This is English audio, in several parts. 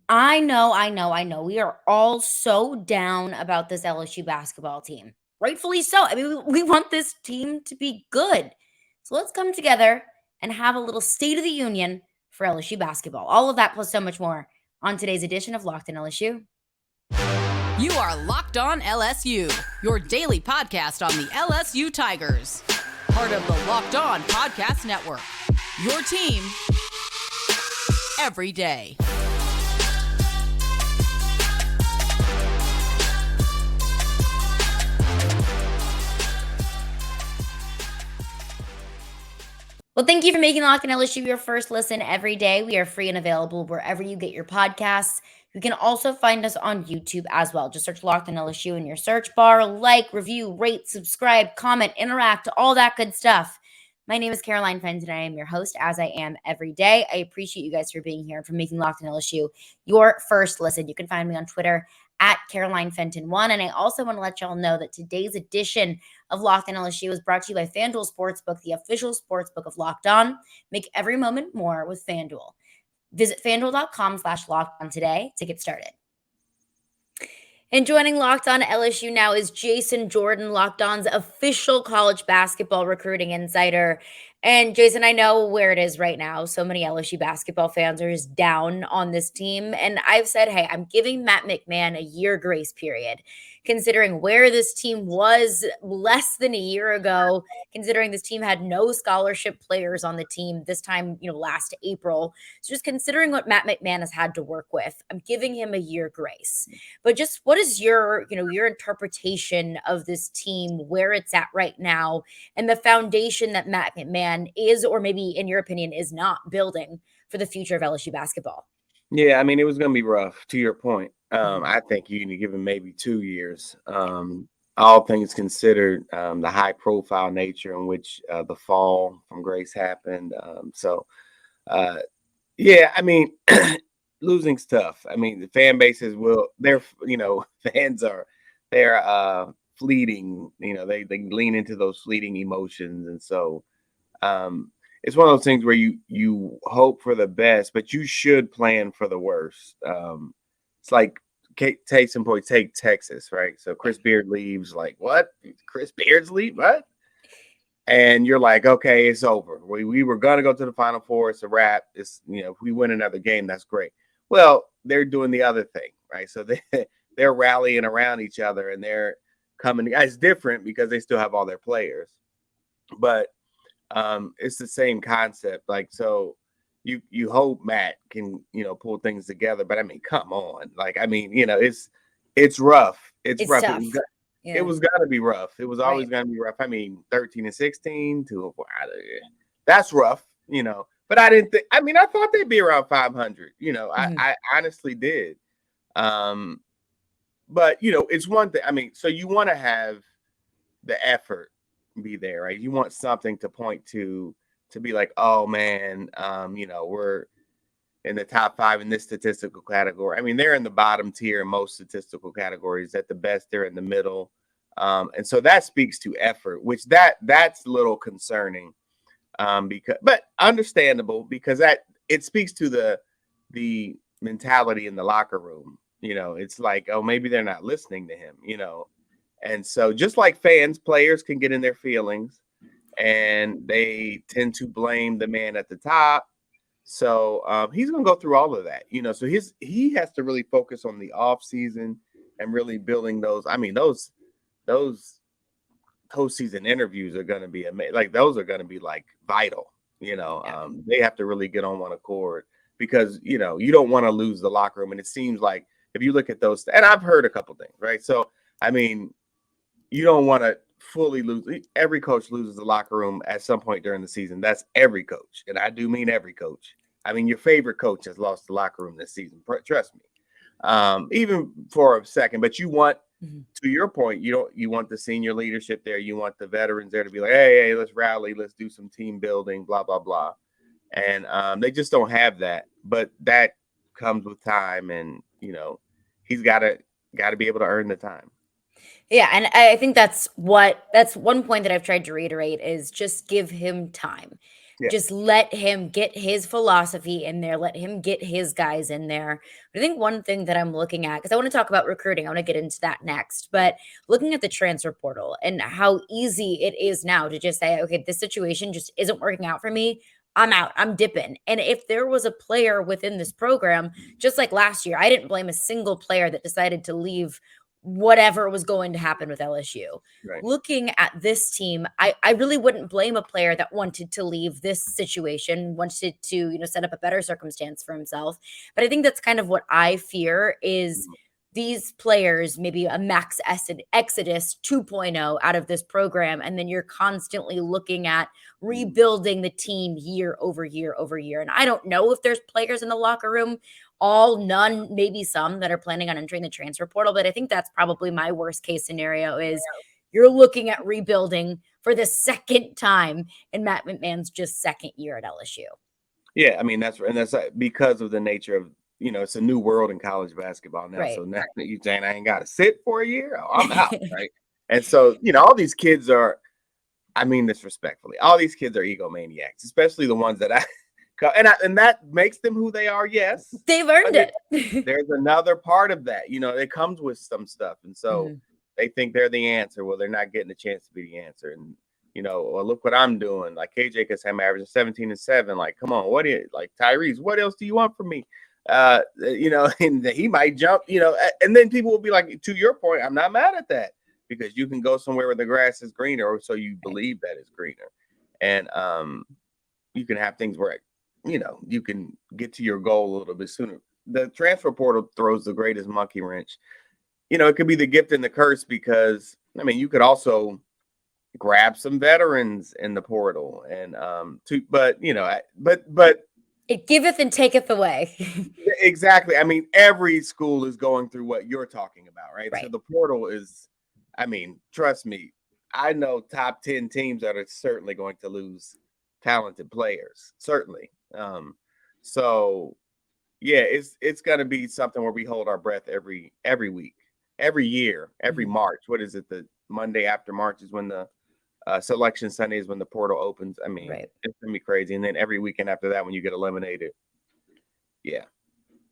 I know. We are all so down about this LSU basketball team. Rightfully so. I mean, we want this team to be good. So let's come together and have a little State of the Union for LSU basketball. All of that plus so much more on today's edition of Locked On LSU. You are Locked On LSU, your daily podcast on the LSU Tigers. Part of the Locked On Podcast Network. Your team every day. Well, thank you for making Locked On LSU your first listen every day. We are free and available wherever you get your podcasts. You can also find us on YouTube as well. Just search Locked On LSU in your search bar. Like, review, rate, subscribe, comment, interact, all that good stuff. My name is Caroline Fenton, and I am your host, as I am every day. I appreciate you guys for being here and for making Locked On LSU your first listen. You can find me on Twitter at Caroline Fenton 1. And I also want to let y'all know that today's edition of Locked On LSU is brought to you by FanDuel Sportsbook, the official sportsbook of Locked On. Make every moment more with FanDuel. Visit FanDuel.com/LockedOn today to get started. And joining Locked On LSU now is Jason Jordan, Locked On's official college basketball recruiting insider. And Jason, I know where it is right now. So many LSU basketball fans are just down on this team. And I've said, hey, I'm giving Matt McMahon a year grace period, considering where this team was less than a year ago, considering this team had no scholarship players on the team this time, last April. So just considering what Matt McMahon has had to work with, I'm giving him a year grace. But just what is your interpretation of this team, where it's at right now, and the foundation that Matt McMahon is, or maybe in your opinion, is not building for the future of LSU basketball? Yeah, I mean, it was going to be rough, to your point. I think you need to give him maybe 2 years. All things considered, the high-profile nature in which the fall from grace happened. Yeah, I mean, losing's tough. I mean, the fan bases fans they're fleeting. They lean into those fleeting emotions, and so it's one of those things where you hope for the best, but you should plan for the worst. It's like case in point, take Texas, right? So Chris Beard leaves. Like, what? Chris Beard's leave? What? And you're like, okay, it's over. We were gonna go to the Final Four. It's a wrap. It's if we win another game, that's great. Well, they're doing the other thing, right? So they're rallying around each other and they're coming. It's different because they still have all their players, but it's the same concept. Like, so you hope Matt can pull things together, but I mean, come on. Like, I mean, it's rough. It's rough. Tough. It was gonna be rough. It was always gonna be rough. I mean, 13-16 to that's rough, But I didn't think. I mean, I thought they'd be around 500. I honestly did. But it's one thing. I mean, so you want to have the effort be there, right? You want something to point to be like, oh man, we're in the top 5 in this statistical category. I mean, they're in the bottom tier in most statistical categories. At the best, they're in the middle. And so that speaks to effort, which that's a little concerning, but understandable because it speaks to the mentality in the locker room. It's like, oh, maybe they're not listening to him, And so just like fans, players can get in their feelings and they tend to blame the man at the top. So he's going to go through all of that, so he has to really focus on the off season and really building those. I mean, those postseason interviews are going to be amazing. Like, those are going to be like vital, they have to really get on one accord because, you don't want to lose the locker room. And it seems like if you look at those, and I've heard a couple things, right? So, I mean, you don't want to fully lose. Every coach loses the locker room at some point during the season. That's every coach. And I do mean every coach. I mean, your favorite coach has lost the locker room this season. Trust me. Even for a second, but you want, to your point, you want the senior leadership there. You want the veterans there to be like, hey, let's rally. Let's do some team building, blah, blah, blah. And they just don't have that. But that comes with time. And, he's got to be able to earn the time. Yeah, and I think that's one point that I've tried to reiterate is just give him time. Yeah. Just let him get his philosophy in there. Let him get his guys in there. But I think one thing that I'm looking at, because I want to talk about recruiting, I want to get into that next. But looking at the transfer portal and how easy it is now to just say, okay, this situation just isn't working out for me. I'm out. I'm dipping. And if there was a player within this program, just like last year, I didn't blame a single player that decided to leave whatever was going to happen with LSU. Right. Looking at this team, I really wouldn't blame a player that wanted to leave this situation, wanted to, set up a better circumstance for himself. But I think that's kind of what I fear is these players, maybe a max exodus 2.0 out of this program. And then you're constantly looking at rebuilding the team year over year over year. And I don't know if there's players in the locker room, none, maybe some that are planning on entering the transfer portal. But I think that's probably my worst case scenario is you're looking at rebuilding for the second time in Matt McMahon's just second year at LSU. Yeah, I mean, that's because of the nature of, it's a new world in college basketball now. Right. So now you saying I ain't got to sit for a year, I'm out, right? And so, all these kids are, I mean this respectfully, all these kids are egomaniacs, especially the ones that and that makes them who they are. Yes, they've earned it. There's another part of that, it comes with some stuff, and so they think they're the answer. Well, they're not getting a chance to be the answer, and well, look what I'm doing. Like KJ Kasem averaging 17 and 7. Like, come on, like Tyrese? What else do you want from me? And he might jump, and then people will be like, to your point, I'm not mad at that because you can go somewhere where the grass is greener, or so you believe that it's greener, and you can have things where you can get to your goal a little bit sooner. The transfer portal throws the greatest monkey wrench. It could be the gift and the curse because you could also grab some veterans in the portal and but it giveth and taketh away. Exactly. Every school is going through what you're talking about, right? Right. So the portal is, trust me, I know top 10 teams that are certainly going to lose talented players, certainly. So yeah, it's going to be something where we hold our breath every week, every year, every March. What is it? The Monday after March is when the selection Sunday is when the portal opens. Right. It's gonna be crazy. And then every weekend after that, when you get eliminated, yeah,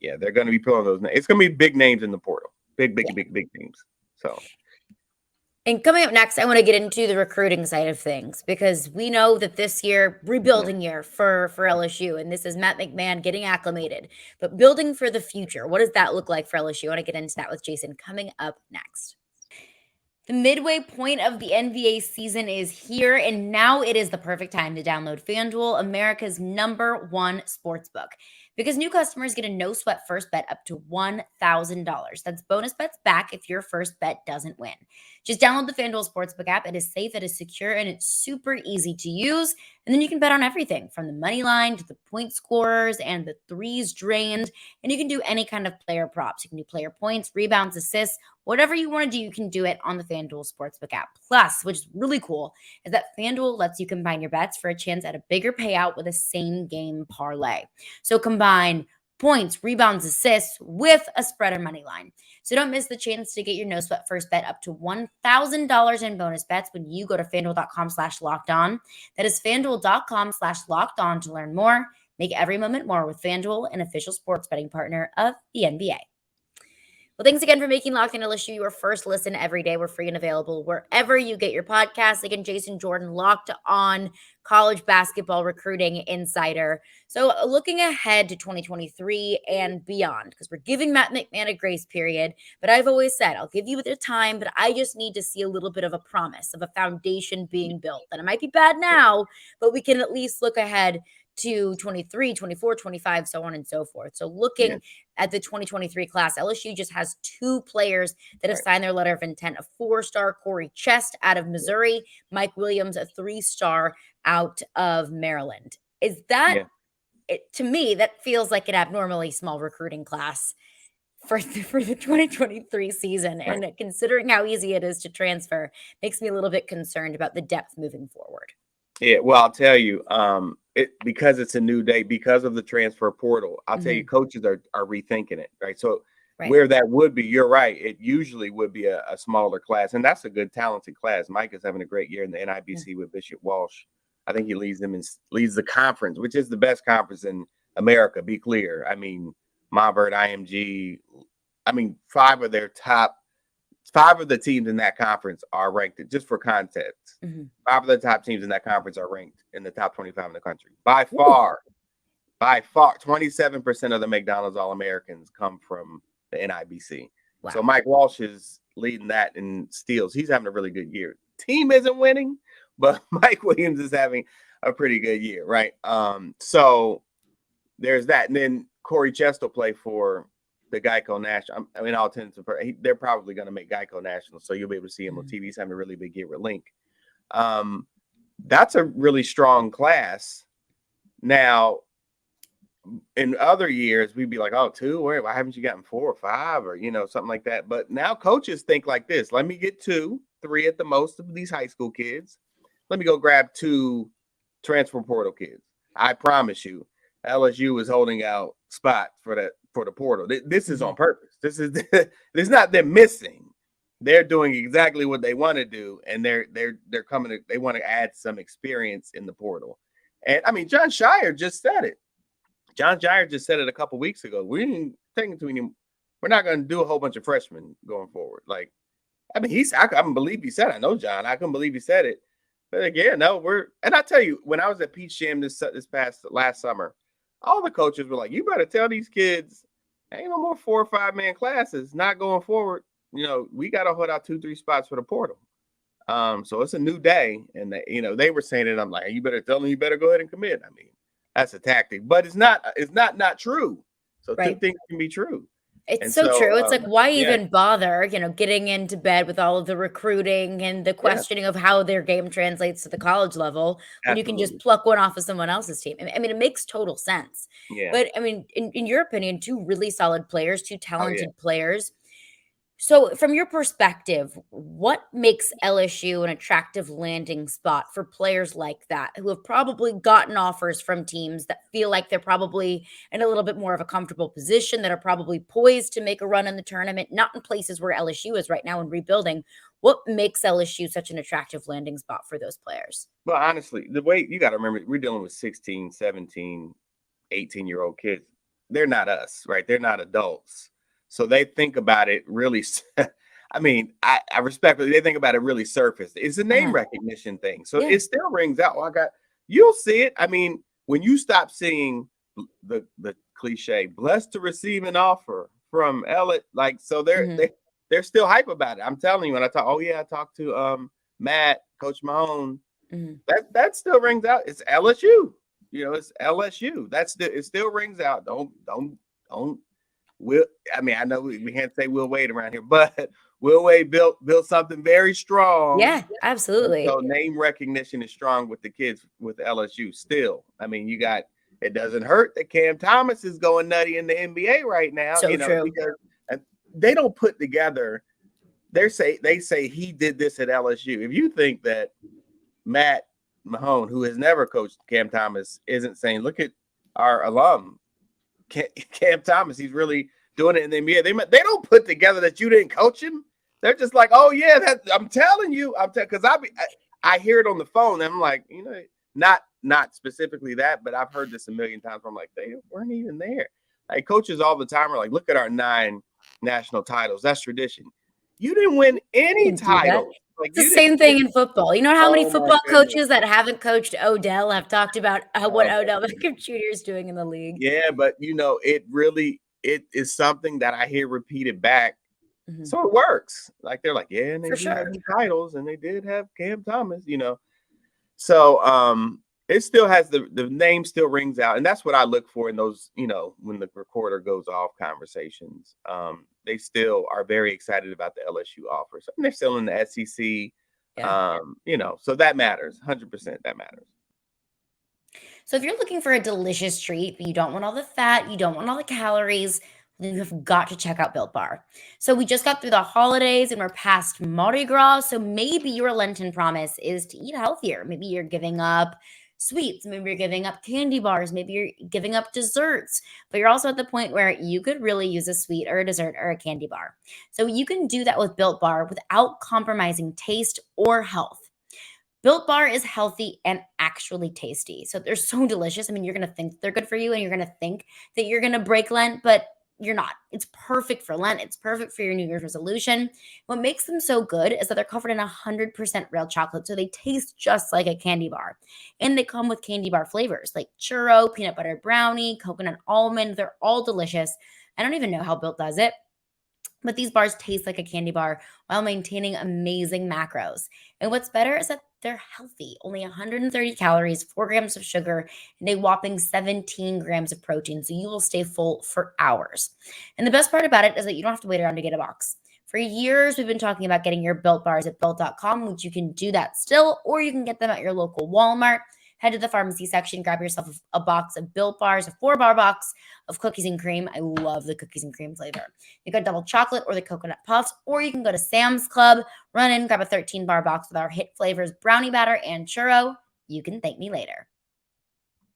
they're gonna be pulling those names. It's gonna be big names in the portal, big names. So. And coming up next, I want to get into the recruiting side of things because we know that this year, rebuilding year for LSU, and this is Matt McMahon getting acclimated, but building for the future. What does that look like for LSU? I want to get into that with Jason coming up next. The midway point of the NBA season is here, and now it is the perfect time to download FanDuel, America's #1 sportsbook. Because new customers get a no-sweat first bet up to $1,000. That's bonus bets back if your first bet doesn't win. Just download the FanDuel Sportsbook app. It is safe, it is secure, and it's super easy to use. And then you can bet on everything from the money line to the point scorers and the threes drained. And you can do any kind of player props. You can do player points, rebounds, assists, whatever you want to do, you can do it on the FanDuel Sportsbook app. Plus, which is really cool, is that FanDuel lets you combine your bets for a chance at a bigger payout with a same-game parlay. So combine points, rebounds, assists with a spread or money line. So don't miss the chance to get your no-sweat first bet up to $1,000 in bonus bets when you go to FanDuel.com/lockedon. That is FanDuel.com/lockedon to learn more. Make every moment more with FanDuel, an official sports betting partner of the NBA. Well, thanks again for making Locked On LSU your first listen every day. We're free and available wherever you get your podcasts. Again, Jason Jordan, Locked On College Basketball Recruiting Insider. So looking ahead to 2023 and beyond, because we're giving Matt McMahon a grace period, but I've always said, I'll give you the time, but I just need to see a little bit of a promise of a foundation being built. And it might be bad now, but we can at least look ahead to 23, 24, 25, so on and so forth. So looking at the 2023 class, LSU just has 2 players that have signed their letter of intent, a 4-star Corey Chest out of Missouri, Mike Williams, a 3-star out of Maryland. Is that, to me, that feels like an abnormally small recruiting class for the 2023 season. Right. And considering how easy it is to transfer, makes me a little bit concerned about the depth moving forward. Yeah, well, I'll tell you, because it's a new day, because of the transfer portal, I'll tell you, coaches are rethinking it, right? So where that would be, you're right, it usually would be a smaller class, and that's a good, talented class. Mike is having a great year in the NIBC with Bishop Walsh I think he leads them and leads the conference, which is the best conference in America. Be clear. I mean, Montverde, IMG. I mean, five of the teams in that conference are ranked. Just for context, Mm-hmm. 5 of the top teams in that conference are ranked in the top 25 in the country. By far, 27% of the McDonald's All-Americans come from the NIBC. Wow. So Mike Walsh is leading that in steals. He's having a really good year. Team isn't winning, but Mike Williams is having a pretty good year, right? So there's that. And then Corey Chest will play for the Geico National. I mean, all intents and purposes, they're probably going to make Geico National, so you'll be able to see him on TV. He's having a really big year with Link. That's a really strong class. Now, in other years, we'd be like, oh, 2, why haven't you gotten 4 or 5 or, something like that? But now coaches think like this. Let me get 2, 3 at the most of these high school kids. Let me go grab 2 transfer portal kids. I promise you, LSU is holding out spots for the portal. This is on purpose. This is not them missing. They're doing exactly what they want to do, and they're coming. They want to add some experience in the portal. And I mean, John Shire just said it. John Shire just said it a couple weeks ago. We didn't take it to any. We're not going to do a whole bunch of freshmen going forward. Like, I mean, I couldn't believe he said it. I know John. I couldn't believe he said it. But like, yeah, no, and I tell you, when I was at Peach Jam this past last summer, all the coaches were like, you better tell these kids, ain't no more 4 or 5 man classes, not going forward. We got to hold out 2, 3 spots for the portal. So it's a new day. And they were saying it. I'm like, you better tell them, you better go ahead and commit. I mean, that's a tactic, but it's not true. So Right. 2 things can be true. It's so true. It's like, why even bother, getting into bed with all of the recruiting and the questioning of how their game translates to the college level when you can just pluck one off of someone else's team. I mean, it makes total sense. Yeah. But I mean, in your opinion, 2 really solid players, 2 talented players. So from your perspective, what makes LSU an attractive landing spot for players like that who have probably gotten offers from teams that feel like they're probably in a little bit more of a comfortable position, that are probably poised to make a run in the tournament, not in places where LSU is right now in rebuilding? What makes LSU such an attractive landing spot for those players? Well, honestly, the way you got to remember, we're dealing with 16, 17, 18-year-old kids. They're not us, right? They're not adults. So they think about it really. I mean, I respectfully, they think about it really surface. It's a name recognition thing. So it still rings out. You'll see it. I mean, when you stop seeing the cliche, blessed to receive an offer from Elliott, like, so they're still hype about it. I'm telling you, when I talked to Matt, Coach Mahone, that still rings out. It's LSU. It's LSU. It still rings out. Don't. I know we can't say Will Wade around here, but Will Wade built something very strong. Yeah, absolutely. So name recognition is strong with the kids with LSU still. I mean, it doesn't hurt that Cam Thomas is going nutty in the NBA right now. So true. Because they don't put together. They say he did this at LSU. If you think that Matt McMahon, who has never coached Cam Thomas, isn't saying, look at our alum, Cam Thomas, he's really doing it in the NBA. They don't put together that you didn't coach him. They're just like, oh yeah, I'm telling you, because I hear it on the phone and I'm like, not specifically that, but I've heard this a million times. I'm like, they weren't even there. Like, coaches all the time are like, look at our 9 national titles. That's tradition. You didn't win any titles. Like, it's the same thing in football. You know how many football coaches that haven't coached Odell have talked about what Odell Beckham Jr. is doing in the league? Yeah, but it is something that I hear repeated back. So it works. Like, they're like, yeah, and they did have titles, and they did have Cam Thomas, So it still has the name still rings out, and that's what I look for in those, when the recorder goes off conversations. They still are very excited about the LSU offers, and they're still in the SEC. So that matters. 100%. That matters. So if you're looking for a delicious treat, but you don't want all the fat, you don't want all the calories, then you have got to check out Built Bar. So we just got through the holidays and we're past Mardi Gras. So maybe your Lenten promise is to eat healthier. Maybe you're giving up sweets. Maybe you're giving up candy bars. Maybe you're giving up desserts. But you're also at the point where you could really use a sweet or a dessert or a candy bar. So you can do that with Built Bar without compromising taste or health. Built Bar is healthy and actually tasty. So they're so delicious. I mean, you're going to think they're good for you and you're going to think that you're going to break Lent, but you're not. It's perfect for Lent. It's perfect for your New Year's resolution. What makes them so good is that they're covered in 100% real chocolate. So they taste just like a candy bar. And they come with candy bar flavors like churro, peanut butter brownie, coconut almond. They're all delicious. I don't even know how Built does it. But these bars taste like a candy bar while maintaining amazing macros. And what's better is that they're healthy, only 130 calories, 4 grams of sugar, and a whopping 17 grams of protein. So you will stay full for hours. And the best part about it is that you don't have to wait around to get a box. For years, we've been talking about getting your Built bars at built.com, which you can do that still, or you can get them at your local Walmart. Head to the pharmacy section, grab yourself a box of Built bars, a 4-bar box of cookies and cream. I love the cookies and cream flavor. You got double chocolate or the coconut puffs, or you can go to Sam's Club, run in, grab a 13-bar box with our hit flavors, brownie batter and churro. You can thank me later.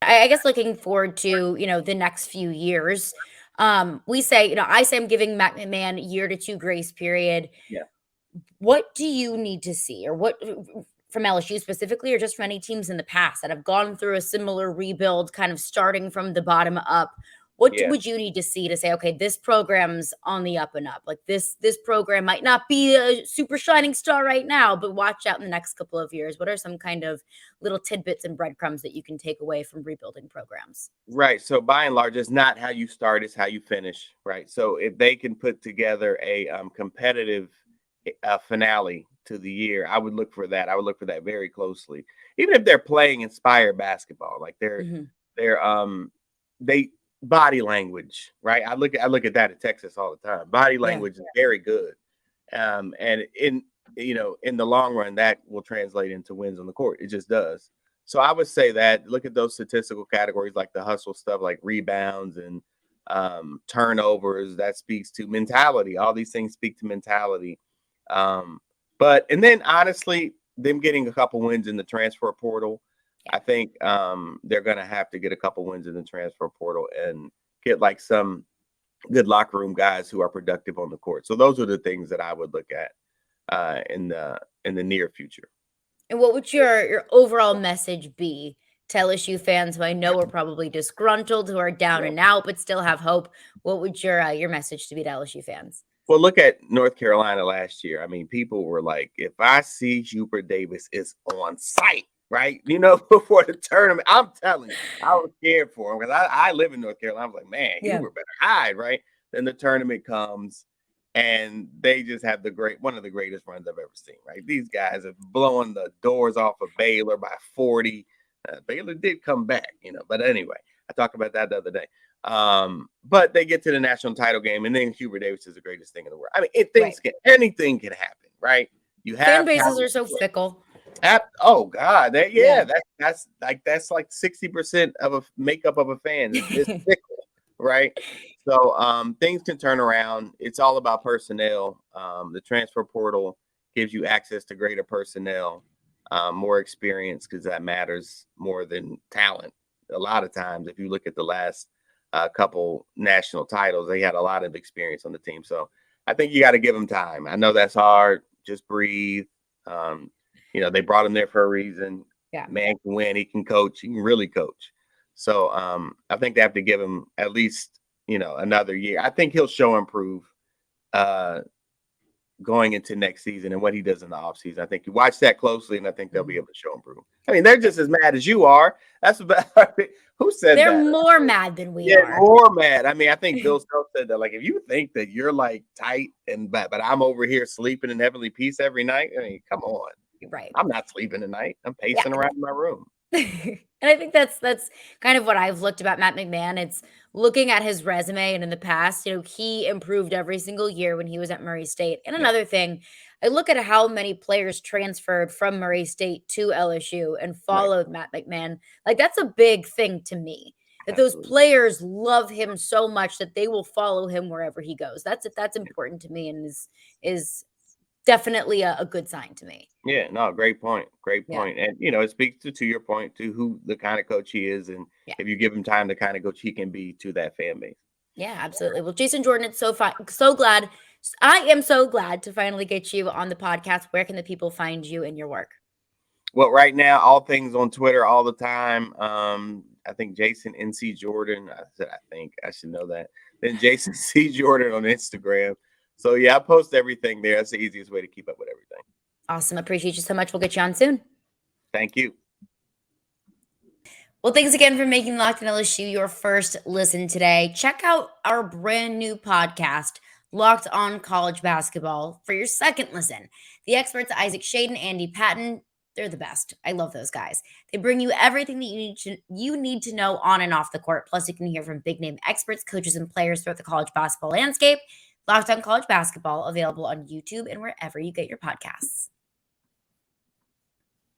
I guess looking forward to, the next few years, I say I'm giving Matt McMahon year to 2 grace period. Yeah. What do you need to see, or what from LSU specifically, or just from any teams in the past that have gone through a similar rebuild, kind of starting from the bottom up? What would you need to see to say, okay, this program's on the up and up? Like this program might not be a super shining star right now, but watch out in the next couple of years. What are some kind of little tidbits and breadcrumbs that you can take away from rebuilding programs? Right. So by and large, it's not how you start, it's how you finish. Right. So if they can put together a competitive finale to the year, I would look for that. I would look for that very closely. Even if they're playing inspired basketball, like they body language, right? I look at that at Texas all the time. Body language is very good. And in the long run, that will translate into wins on the court. It just does. So I would say that look at those statistical categories like the hustle stuff, like rebounds and turnovers. That speaks to mentality. All these things speak to mentality. And then honestly, them getting a couple wins in the transfer portal, I think they're going to have to get a couple wins in the transfer portal and get like some good locker room guys who are productive on the court. So those are the things that I would look at in the near future. And what would your overall message be to LSU fans who I know are probably disgruntled, who are down and out, but still have hope? What would your message to be to LSU fans? Well, look at North Carolina last year. I mean, people were like, if I see Hubert Davis is on site, right? Before the tournament, I'm telling you, I was scared for him because I live in North Carolina. I was like, man, Hubert better hide, right? Then the tournament comes and they just have one of the greatest runs I've ever seen, right? These guys are blowing the doors off of Baylor by 40. Baylor did come back, but anyway, I talked about that the other day. But they get to the national title game, and then Hubert Davis is the greatest thing in the world. I mean, anything can happen, right? You have fan bases are so fickle. Oh God, that's like 60% of a makeup of a fan. It's fickle, right? So things can turn around. It's all about personnel. The transfer portal gives you access to greater personnel, more experience, because that matters more than talent. A lot of times, if you look at the last couple national titles, they had a lot of experience on the team. So I think you got to give them time. I know that's hard. Just breathe. They brought him there for a reason. Yeah. Man can win. He can coach. He can really coach. So I think they have to give him at least, another year. I think he'll show improve going into next season and what he does in the offseason. I think you watch that closely, and I think they'll be able to show improve. I mean, they're just as mad as you are. That's about who said they're that? They're more mad than we are. More mad. I mean, I think Bill Self said that, like, if you think that you're like tight but I'm over here sleeping in heavenly peace every night, I mean, come on. Right. I'm not sleeping tonight. I'm pacing around in my room. And I think that's kind of what I've looked about Matt McMahon. It's looking at his resume, and in the past, he improved every single year when he was at Murray State. And another thing, I look at how many players transferred from Murray State to LSU and followed Matt McMahon. Like, that's a big thing to me, that those players love him so much that they will follow him wherever he goes. That's important to me, and is definitely a good sign to me. Yeah, no, great point. Great point. And, it speaks to your point, to who the kind of coach he is. And if you give him time, the kind of coach he can be to that fan base. Yeah, absolutely. Well, Jason Jordan, it's so glad. I am so glad to finally get you on the podcast. Where can the people find you and your work? Well, right now, all things on Twitter all the time. I think Jason NC Jordan. I think I should know that. Then Jason C Jordan on Instagram. So yeah, I post everything there. That's the easiest way to keep up with everything. Awesome. Appreciate you so much. We'll get you on soon. Thank you. Well, thanks again for making Locked On LSU your first listen today. Check out our brand new podcast, Locked On College Basketball, for your second listen. The experts, Isaac Shaden, Andy Patton, they're the best. I love those guys. They bring you everything that you need to know on and off the court. Plus, you can hear from big name experts, coaches, and players throughout the college basketball landscape. Locked On College Basketball, available on YouTube and wherever you get your podcasts.